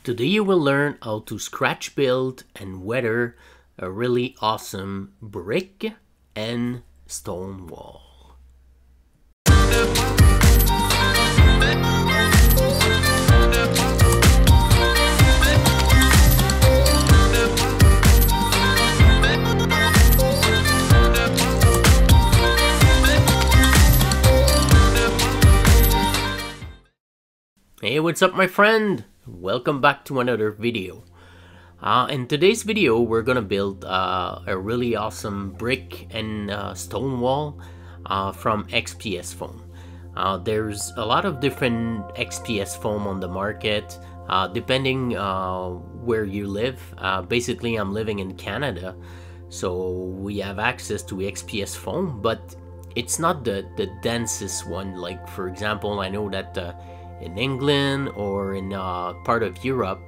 Today you will learn how to scratch build and weather a really awesome brick and stone wall. Hey, what's up my friend? Welcome back to another video. In today's video we're gonna build a really awesome brick and stone wall from XPS Foam. There's a lot of different XPS foam on the market depending where you live. Basically I'm living in Canada, so we have access to XPS foam, but it's not the densest one. Like for example, I know that in England or in part of Europe,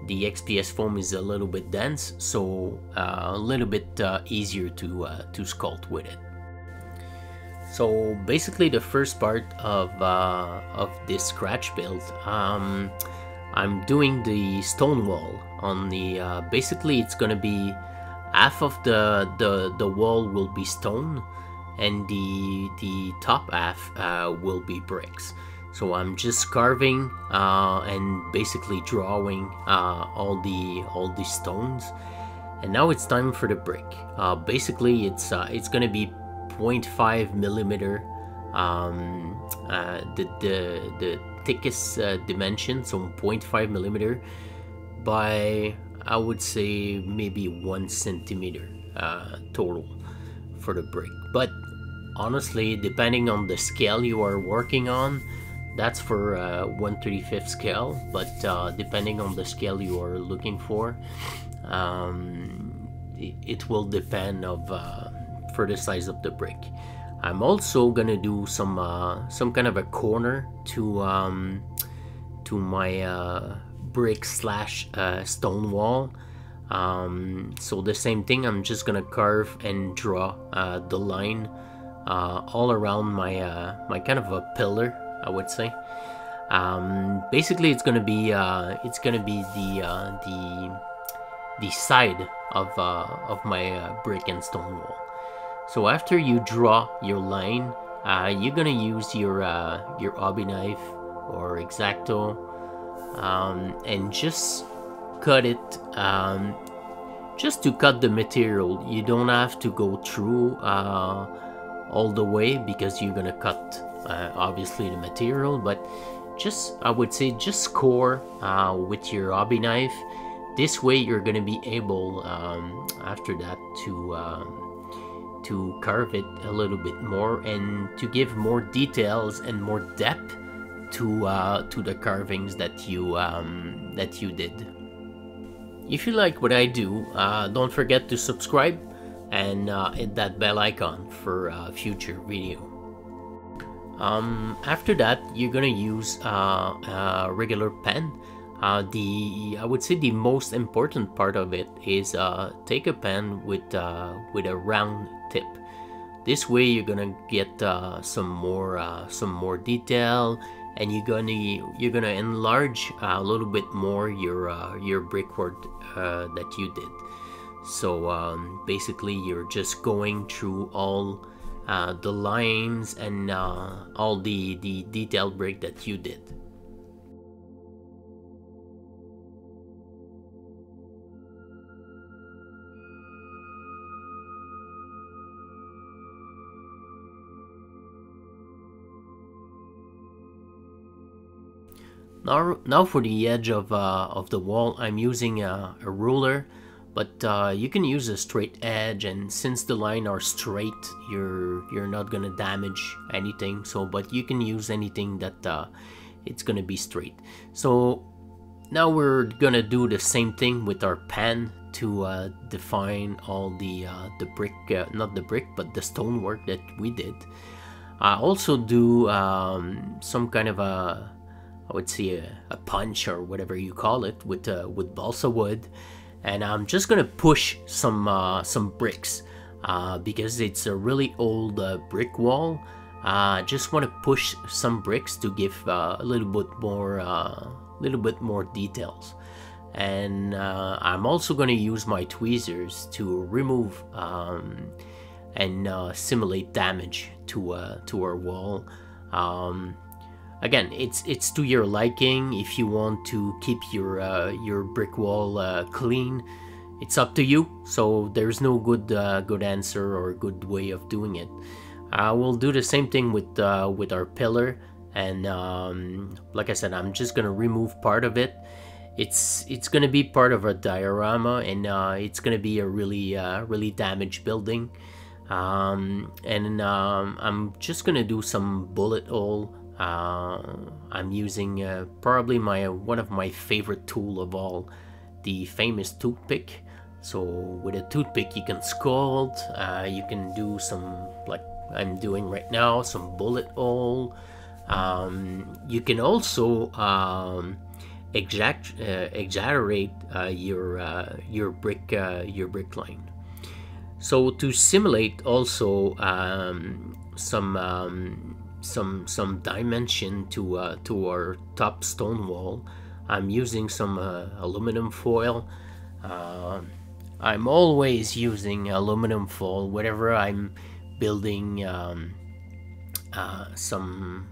the XPS foam is a little bit dense, so a little bit easier to sculpt with it. So basically, the first part of this scratch build, I'm doing the stone wall on the. Basically, it's gonna be half of the wall will be stone, and the top half will be bricks. So I'm just carving and basically drawing all the stones, and now it's time for the brick. Basically, it's gonna be 0.5 millimeter, the thickest dimension, so 0.5 millimeter by, I would say, maybe 1 centimeter total for the brick. But honestly, depending on the scale you are working on, that's for 1/35 scale, but depending on the scale you are looking for, it will depend of for the size of the brick. I'm also gonna do some kind of a corner to my brick slash stone wall. So the same thing, I'm just gonna carve and draw the line all around my kind of a pillar, I would say. Basically, it's gonna be the side of my brick and stone wall. So after you draw your line, you're gonna use your hobby knife or X-Acto and just cut it. Just to cut the material, you don't have to go through all the way, because you're gonna cut obviously the material, but just, I would say, just score with your hobby knife. This way you're gonna be able after that to carve it a little bit more and to give more details and more depth to the carvings that you did. If you like what I do, don't forget to subscribe and hit that bell icon for future video. After that, you're gonna use a regular pen. I would say the most important part of it is take a pen with a round tip. This way you're gonna get some more detail, and you're gonna enlarge a little bit more your brickwork that you did. So basically, you're just going through all the lines and all the detailed brick that you did. Now for the edge of the wall, I'm using a ruler, but you can use a straight edge, and since the lines are straight, you're not gonna damage anything. So, but you can use anything that it's gonna be straight. So now we're gonna do the same thing with our pen to define all the brick, not the brick, but the stonework that we did. I also do some kind of I would say a punch, or whatever you call it, with balsa wood, and I'm just gonna push some bricks because it's a really old brick wall. Just want to push some bricks to give a little bit more details. and I'm also going to use my tweezers to remove and simulate damage to our wall. Again, it's to your liking. If you want to keep your brick wall clean, it's up to you. So there's no good answer or good way of doing it. We'll do the same thing with our pillar, and like I said, I'm just gonna remove part of it. It's gonna be part of a diorama, and it's gonna be a really damaged building. I'm just gonna do some bullet hole. I'm using probably one of my favorite tool of all, the famous toothpick. So with a toothpick you can sculpt, you can do some, like I'm doing right now, some bullet hole. You can also exaggerate your brick line. So to simulate also some dimension to our top stone wall, I'm using some aluminum foil. I'm always using aluminum foil whenever I'm building some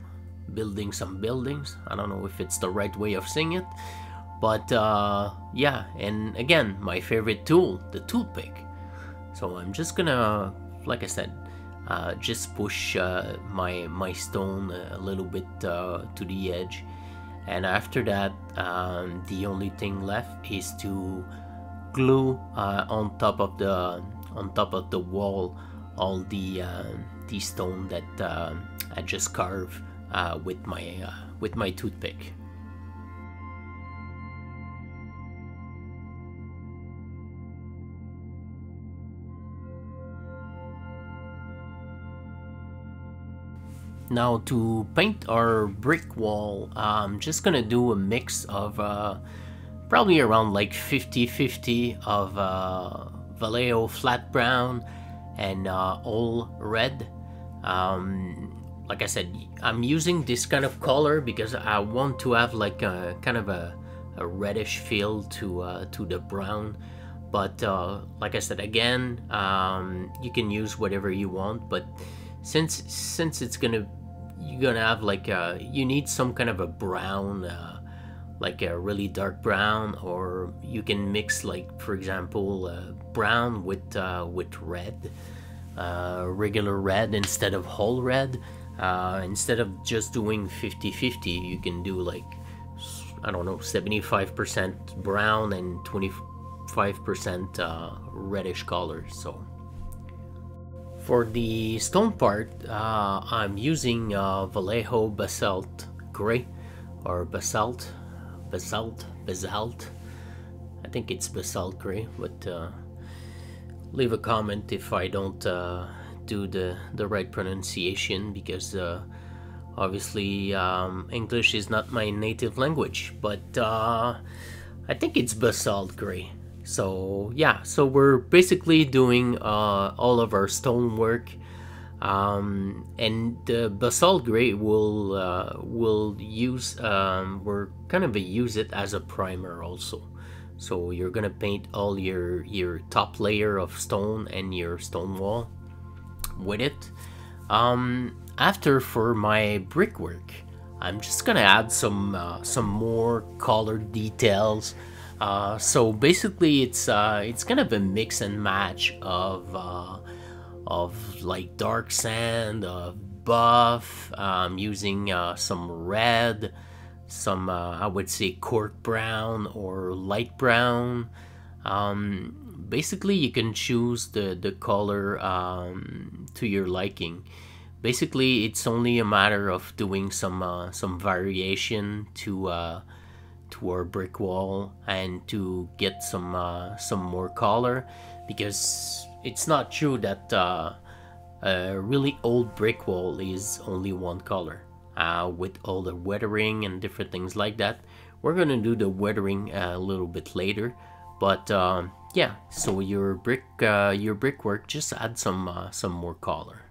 buildings. I don't know if it's the right way of saying it, but yeah. And again, my favorite tool, the toothpick. So I'm just gonna, like I said, just push my stone a little bit to the edge, and after that the only thing left is to glue on top of the wall all the stone that I just carved with my toothpick. Now to paint our brick wall, I'm just gonna do a mix of probably around like 50-50 of Vallejo flat brown and all red. Like I said, I'm using this kind of color because I want to have like a kind of a reddish feel to the brown. But like I said again, you can use whatever you want. But since you're gonna have like you need some kind of a brown, like a really dark brown, or you can mix, like for example brown with red, regular red instead of whole red. Instead of just doing 50-50, you can do like, I don't know, 75% brown and 25% reddish color. So for the stone part, I'm using Vallejo basalt gray, or basalt. I think it's basalt gray, but leave a comment if I don't do the right pronunciation, because obviously English is not my native language, but I think it's basalt gray. So yeah, so we're basically doing all of our stone work, and the basalt gray will use we're kind of use it as a primer also. So you're gonna paint all your top layer of stone and your stone wall with it. After, for my brickwork, I'm just gonna add some more colored details. So basically, it's kind of a mix and match of like dark sand, buff, using some red, some I would say cork brown or light brown. Basically, you can choose the color to your liking. Basically, it's only a matter of doing some variation to our brick wall and to get some more color, because it's not true that a really old brick wall is only one color. With all the weathering and different things like that, we're gonna do the weathering a little bit later, but yeah. So your brickwork, just add some more color.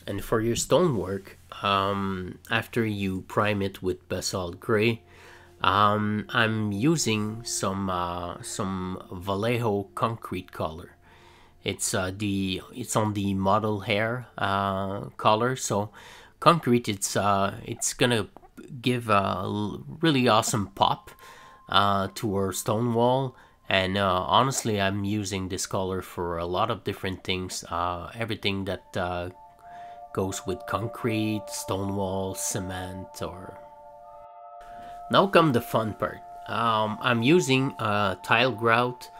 And for your stonework, after you prime it with basalt gray, I'm using some Vallejo concrete color. It's it's on the model hair color. So concrete, it's gonna give a really awesome pop to our stone wall. And honestly, I'm using this color for a lot of different things. Everything that goes with concrete, stone wall, cement, or... Now come the fun part. I'm using tile grout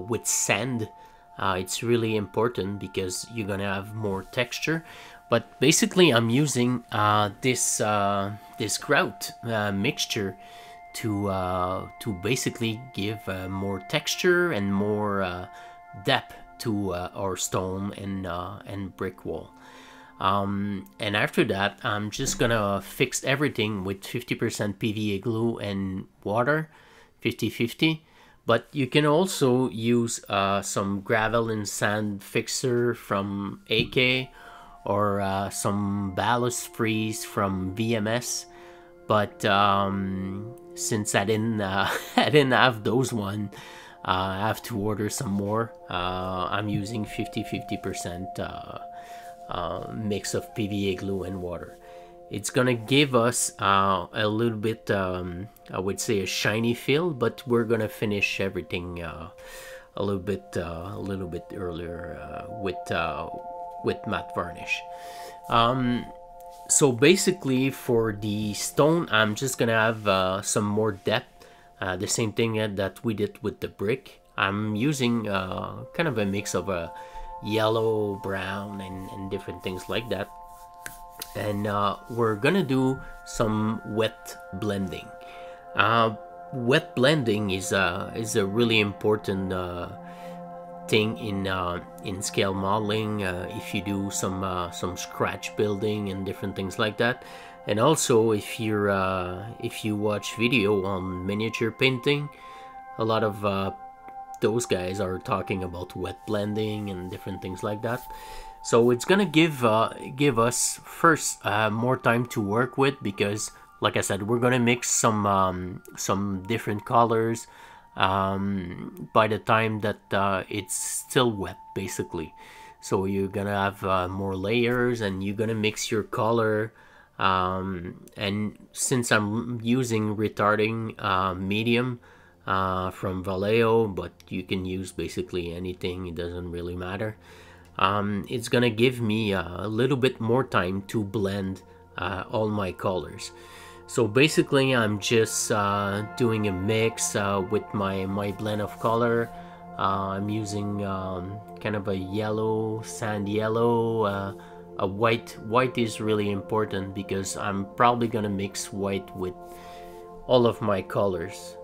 with sand. It's really important because you're gonna have more texture. But basically, I'm using this grout mixture to basically give more texture and more depth to our stone and brick wall. And after that, I'm just gonna fix everything with 50% PVA glue and water, 50-50. But you can also use some gravel and sand fixer from AK, or some ballast freeze from VMS. But since I didn't I didn't have those one, I have to order some more. I'm using 50-50% mix of PVA glue and water. It's gonna give us a little bit, I would say, a shiny feel, but we're gonna finish everything a little bit earlier with matte varnish. So basically, for the stone, I'm just gonna have some more depth, the same thing that we did with the brick. I'm using kind of a mix of a yellow, brown, and different things like that. And we're gonna do some wet blending. Wet blending is a really important thing in scale modeling. If you do some scratch building and different things like that, and also if you watch video on miniature painting, a lot of those guys are talking about wet blending and different things like that. So it's gonna give us first more time to work with, because like I said, we're gonna mix some different colors by the time that it's still wet, basically. So you're gonna have more layers, and you're gonna mix your color. And since I'm using retarding medium from Vallejo, but you can use basically anything, it doesn't really matter. It's gonna give me a little bit more time to blend all my colors. So basically, I'm just doing a mix with my blend of color. I'm using kind of a yellow, sand yellow, a white. White is really important because I'm probably gonna mix white with all of my colors.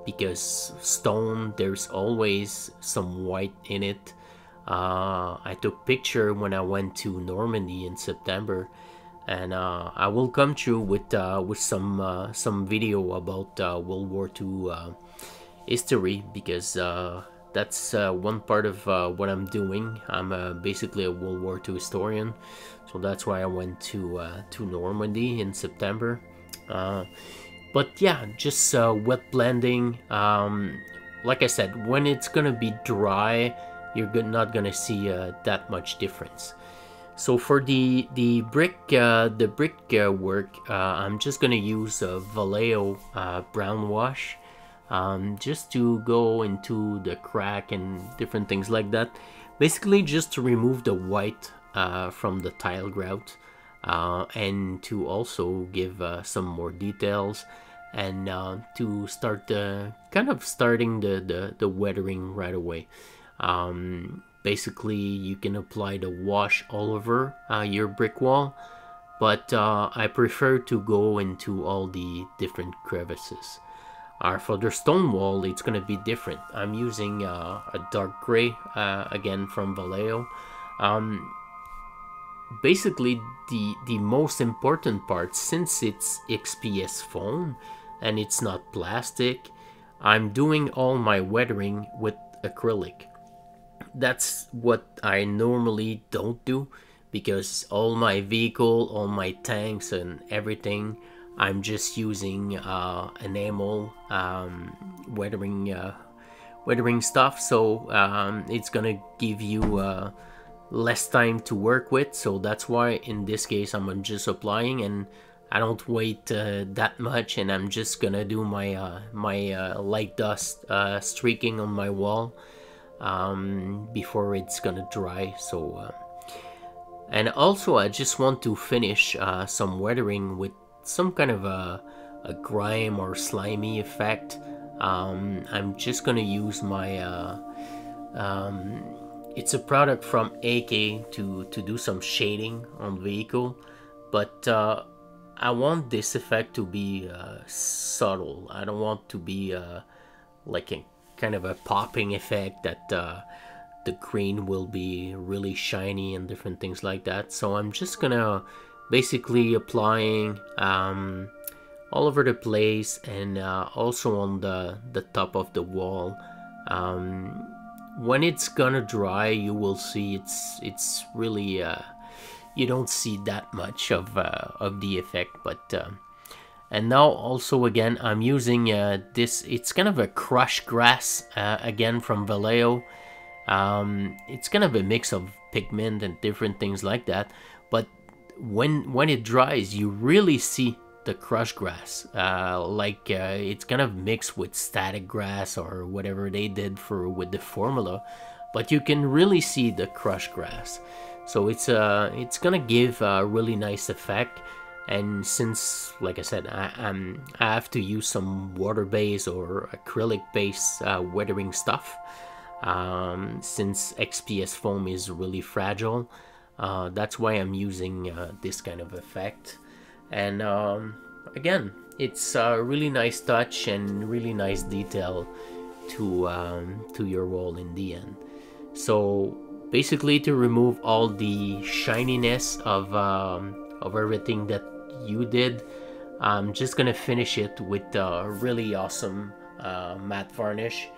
Because stone, there's always some white in it. I took picture when I went to Normandy in September, and I will come through with some video about World War II history, because that's one part of what I'm doing. I'm basically a World War II historian, so that's why I went to Normandy in September. But yeah, just wet blending. Like I said, when it's gonna be dry, you're not gonna see that much difference. So for the brick work, I'm just gonna use Vallejo brown wash, just to go into the crack and different things like that. Basically, just to remove the white from the tile grout, and to also give some more details, and to start starting the weathering right away. Basically, you can apply the wash all over your brick wall, but I prefer to go into all the different crevices. For the stone wall, it's gonna be different. I'm using a dark gray, again from Vallejo. Basically, the most important part, since it's XPS foam and it's not plastic, I'm doing all my weathering with acrylic. That's what I normally don't do, because all my vehicle, all my tanks and everything I'm just using enamel weathering stuff, so it's gonna give you less time to work with. So that's why in this case I'm just applying, and I don't wait that much, and I'm just gonna do my light dust streaking on my wall before it's gonna dry. So and also I just want to finish some weathering with some kind of a grime or slimy effect. I'm just gonna use my it's a product from AK to do some shading on vehicle, but I want this effect to be subtle. I don't want to be like a kind of a popping effect that the green will be really shiny and different things like that. So I'm just gonna basically applying all over the place, and also on the top of the wall. When it's gonna dry, you will see it's really you don't see that much of the effect. But and now also again I'm using this, it's kind of a crushed grass again from Vallejo. It's kind of a mix of pigment and different things like that, but when it dries you really see the crushed grass, it's kind of mixed with static grass or whatever they did with the formula, but you can really see the crushed grass. So it's gonna give a really nice effect. And since, like I said, I have to use some water-based or acrylic-based weathering stuff, since XPS foam is really fragile, that's why I'm using this kind of effect. And again, it's a really nice touch and really nice detail to your wall in the end. So basically, to remove all the shininess of everything that you did, I'm just gonna finish it with a really awesome matte varnish.